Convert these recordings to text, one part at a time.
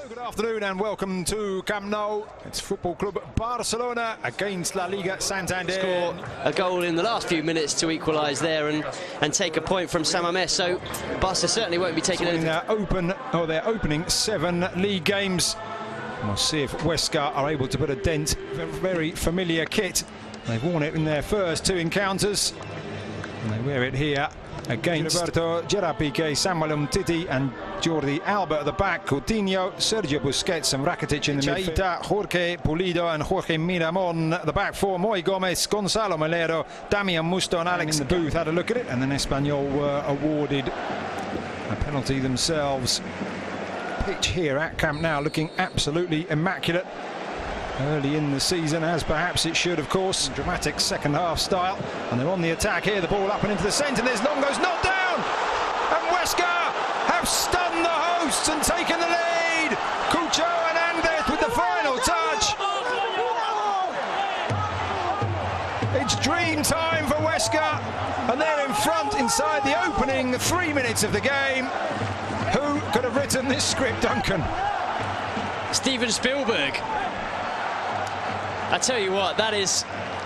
Hello, good afternoon and welcome to Camp Nou. It's Football Club Barcelona against La Liga Santander. Score a goal in the last few minutes to equalise there and take a point from San Mamés. So Barca certainly won't be taking anything. Their opening 7 league games. We'll see if Uéska are able to put a dent. Very familiar kit. They've worn it in their first 2 encounters. And they wear it here against Roberto, Gerard Piqué, Samuel Umtiti and Jordi Alba at the back, Coutinho, Sergio Busquets and Rakitic in the midfield, Jorge Pulido and Jorge Miramon at the back 4, Moy Gomez, Gonzalo Melero, Damian Musto and Alex in the booth had a look at it, and then Espanyol were awarded a penalty themselves. Pitch here at Camp Nou looking absolutely immaculate. Early in the season, as perhaps it should, of course. Dramatic second half style, and they're on the attack here. The ball up and into the centre. There's Longo's knocked down, and Uéska have stunned the hosts and taken the lead. Cucho and Andez with the final touch. It's dream time for Uéska, and they're in front inside the opening 3 minutes of the game. Who could have written this script, Duncan? Steven Spielberg. I tell you what, that is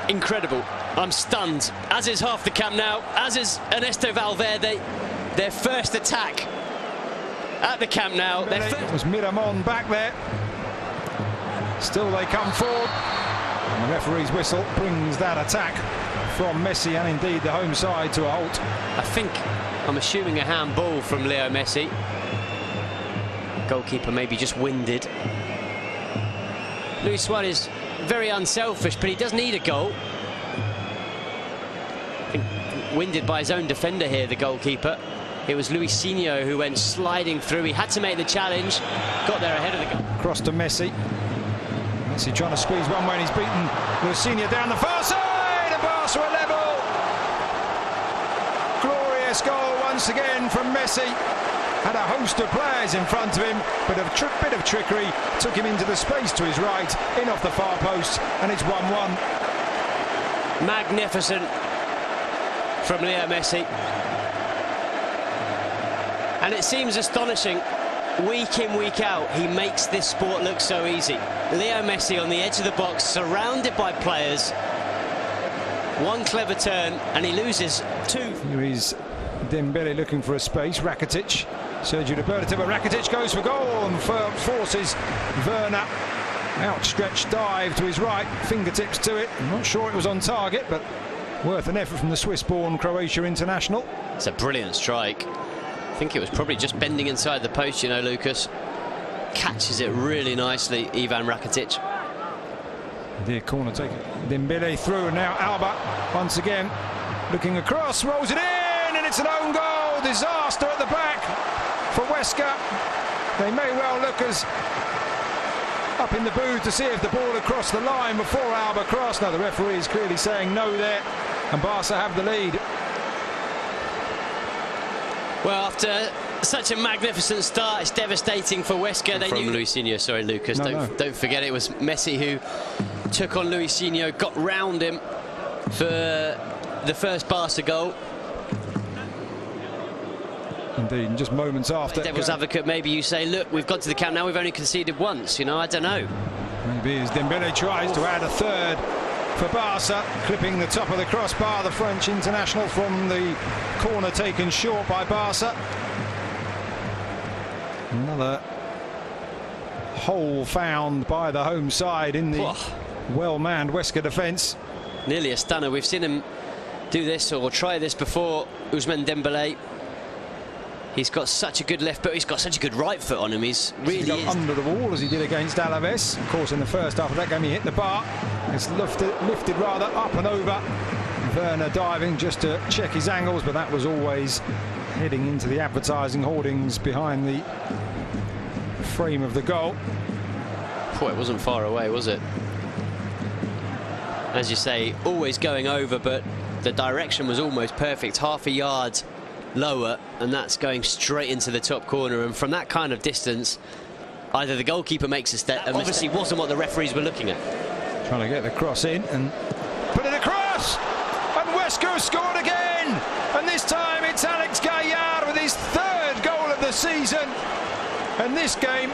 incredible. I'm stunned, as is half the Camp Nou, as is Ernesto Valverde. Their first attack at the Camp Nou. It was Miramon back there. Still they come forward. And the referee's whistle brings that attack from Messi and indeed the home side to a halt. I'm assuming a handball from Leo Messi. Goalkeeper maybe just winded. Luis Suarez, very unselfish, but he does need a goal. I think winded by his own defender here, the goalkeeper. It was Luisinho who went sliding through. He had to make the challenge, got there ahead of the goal. Cross to Messi. Messi trying to squeeze one way and he's beaten Luisinho down the far side, and Barca are level. Glorious goal once again from Messi. Had a host of players in front of him, but a bit of trickery took him into the space to his right, in off the far post, and it's 1-1. Magnificent from Leo Messi. And it seems astonishing, week in, week out, he makes this sport look so easy. Leo Messi on the edge of the box, surrounded by players. One clever turn, and he loses 2. Here is Dembele looking for a space, Rakitic. Sergio Roberto, but Rakitic goes for goal and forces Werner. Outstretched dive to his right, fingertips to it. I'm not sure it was on target, but worth an effort from the Swiss-born Croatia international. It's a brilliant strike. I think it was probably just bending inside the post, you know, Lucas. Catches it really nicely, Ivan Rakitic. The corner taken. Dembele through, and now Alba once again looking across, rolls it in, and it's an own goal. Disaster at the back for Uéska. They may well look as up in the booth to see if the ball had crossed the line before Alba crossed. Now the referee is clearly saying no there, and Barca have the lead. Well, after such a magnificent start, it's devastating for Uéska. They knew Luisinho, sorry Lucas, don't forget it was Messi who took on Luisinho, got round him for the first Barca goal. Indeed, and just moments after. Devil's advocate, maybe you say, look, we've got to the Camp Nou, we've only conceded once, you know, I don't know. Maybe as Dembele tries to add a third for Barca, clipping the top of the crossbar, the French international from the corner taken short by Barca. Another hole found by the home side in the well-manned Uéska defence. Nearly a stunner. We've seen him do this or try this before, Ousmane Dembele. He's got such a good left foot, he's got such a good right foot on him. He's really under the wall as he did against Alaves. Of course, in the first half of that game, he hit the bar. It's lifted rather up and over. Werner diving just to check his angles, but that was always heading into the advertising hoardings behind the frame of the goal. Boy, it wasn't far away, was it? As you say, always going over, but the direction was almost perfect, half a yard lower, and that's going straight into the top corner. And from that kind of distance, either the goalkeeper makes a step, and obviously wasn't what the referees were looking at. Trying to get the cross in and put it across, and Uéska scored again, and this time it's Alex Gaillard with his 3rd goal of the season. And this game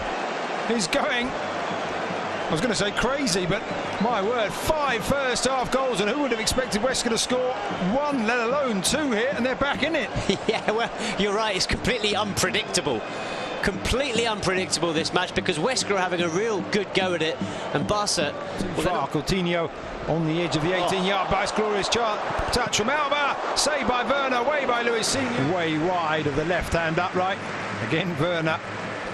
is going, I was going to say crazy, but my word, 5 first-half goals, and who would have expected Ueska to score 1, let alone 2 here, and they're back in it. Yeah, well, you're right, it's completely unpredictable. Completely unpredictable, this match, because Ueska are having a real good go at it, and Barca... Coutinho on the edge of the 18-yard box, glorious touch from Alba, saved by Werner, away by Luis Senior. Way wide of the left-hand upright. Again, Werner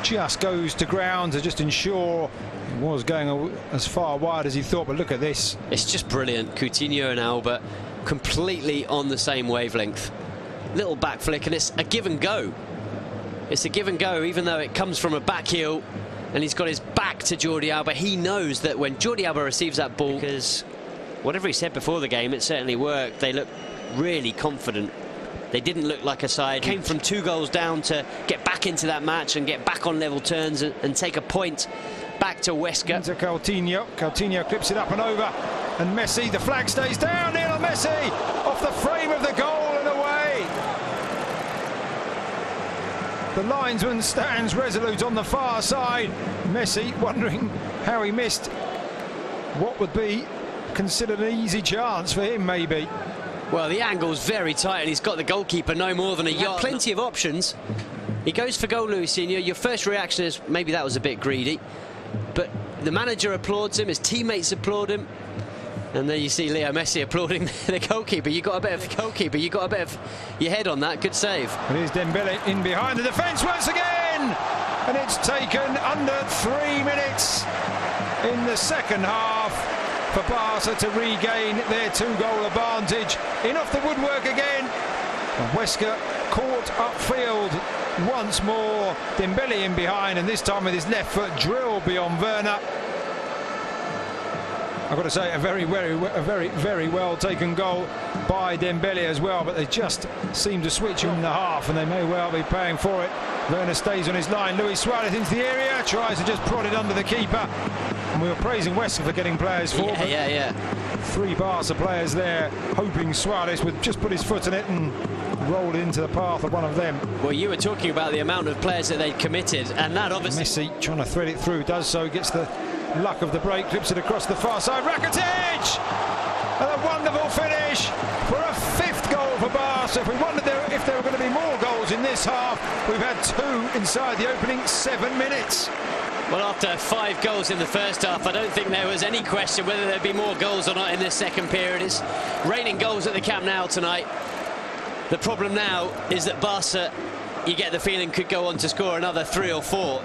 just goes to ground to just ensure he was going as far wide as he thought, but look at this. It's just brilliant. Coutinho and Alba completely on the same wavelength. Little back flick, and it's a give and go. It's a give and go, even though it comes from a back heel, and he's got his back to Jordi Alba. He knows that when Jordi Alba receives that ball, because whatever he said before the game, it certainly worked. They look really confident. They didn't look like a side. Came from 2 goals down to get back into that match and get back on level terms and take a point back to Ueska. Into Coutinho. Coutinho clips it up and over, and Messi, the flag stays down. Lionel Messi off the frame of the goal and away. The linesman stands resolute on the far side. Messi wondering how he missed what would be considered an easy chance for him, maybe. Well, the angle's very tight, and he's got the goalkeeper no more than a yard. Plenty of options. He goes for goal, Luis Senior. Your first reaction is maybe that was a bit greedy, but the manager applauds him, his teammates applaud him, and then you see Leo Messi applauding the goalkeeper. You got a bit of the goalkeeper. You got a bit of your head on that. Good save. But here's Dembele in behind the defence once again, and it's taken under 3 minutes in the second half for Barca to regain their 2-goal advantage. In off the woodwork again. And Ueska caught upfield once more. Dembele in behind, and this time with his left foot drilled beyond Werner. I've got to say, a very well taken goal by Dembele as well, but they just seem to switch in the half, and they may well be paying for it. Werner stays on his line. Luis Suarez into the area, tries to just prod it under the keeper. And we were praising Ueska for getting players forward. Yeah. 3 Barca players there, hoping Suarez would just put his foot in it and roll it into the path of one of them. Well, you were talking about the amount of players that they'd committed, and that obviously... Messi trying to thread it through, does so, gets the luck of the break, clips it across the far side. Rakitic! And a wonderful finish for a 5th goal for Barca. If we wondered if there were going to be more goals in this half, we've had 2 inside the opening 7 minutes. Well, after 5 goals in the first half, I don't think there was any question whether there'd be more goals or not in this second period. It's raining goals at the Camp Nou tonight. The problem now is that Barca, you get the feeling, could go on to score another 3 or 4.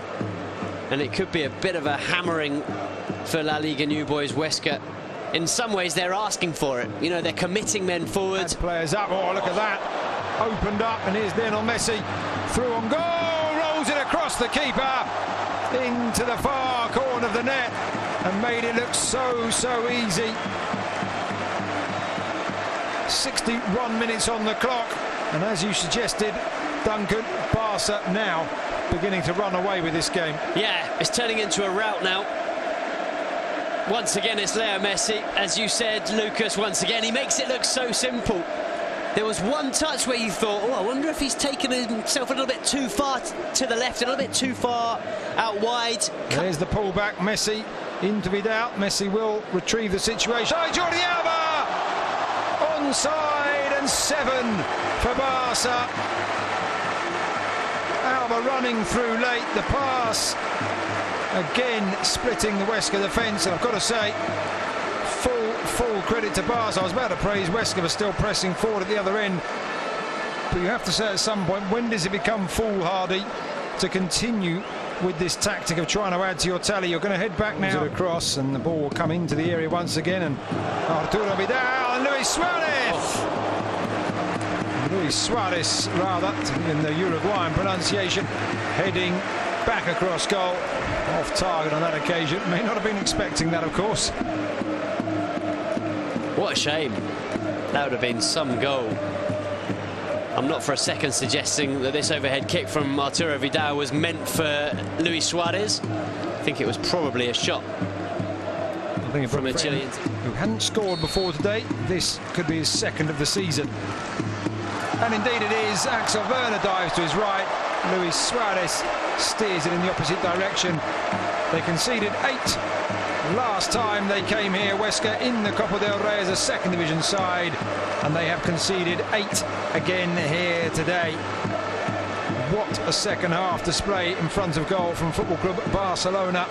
And it could be a bit of a hammering for La Liga new boys Ueska. In some ways, they're asking for it. You know, they're committing men forward. Players up. Oh, look at that. Opened up, and here's Lionel Messi. Through on goal. Rolls it across the keeper. Into the far corner of the net. And made it look so easy. 61 minutes on the clock. And as you suggested, Duncan, Barca now beginning to run away with this game. Yeah, it's turning into a rout now. Once again, it's Leo Messi. As you said, Lucas, once again, he makes it look so simple. There was one touch where you thought, oh, I wonder if he's taken himself a little bit too far to the left, a little bit too far out wide. There's the pullback, Messi into Vidal. Messi will retrieve the situation. Oh, Jordi Alba! Onside, and 7 for Barca. Alba running through late, the pass again splitting the Ueska defence, and I've got to say, full credit to Barca. I was about to praise Ueska for still pressing forward at the other end, but you have to say at some point, when does it become foolhardy to continue with this tactic of trying to add to your tally? You're going to head back now across, and the ball will come into the area once again, and Arturo Vidal and Luis Suarez. Luis Suarez, rather, in the Uruguayan pronunciation, heading back across goal, off target on that occasion. May not have been expecting that, of course. What a shame. That would have been some goal. I'm not for a second suggesting that this overhead kick from Arturo Vidal was meant for Luis Suarez. I think it was probably a shot from a Chilean who hadn't scored before today. This could be his 2nd of the season. And indeed it is. Axel Werner dives to his right. Luis Suarez steers it in the opposite direction. They conceded 8 last time they came here, Uesca, in the Copa del Rey as a second division side, and they have conceded 8 again here today. What a second half display in front of goal from Football Club Barcelona.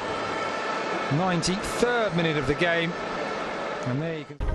93rd minute of the game, and there you can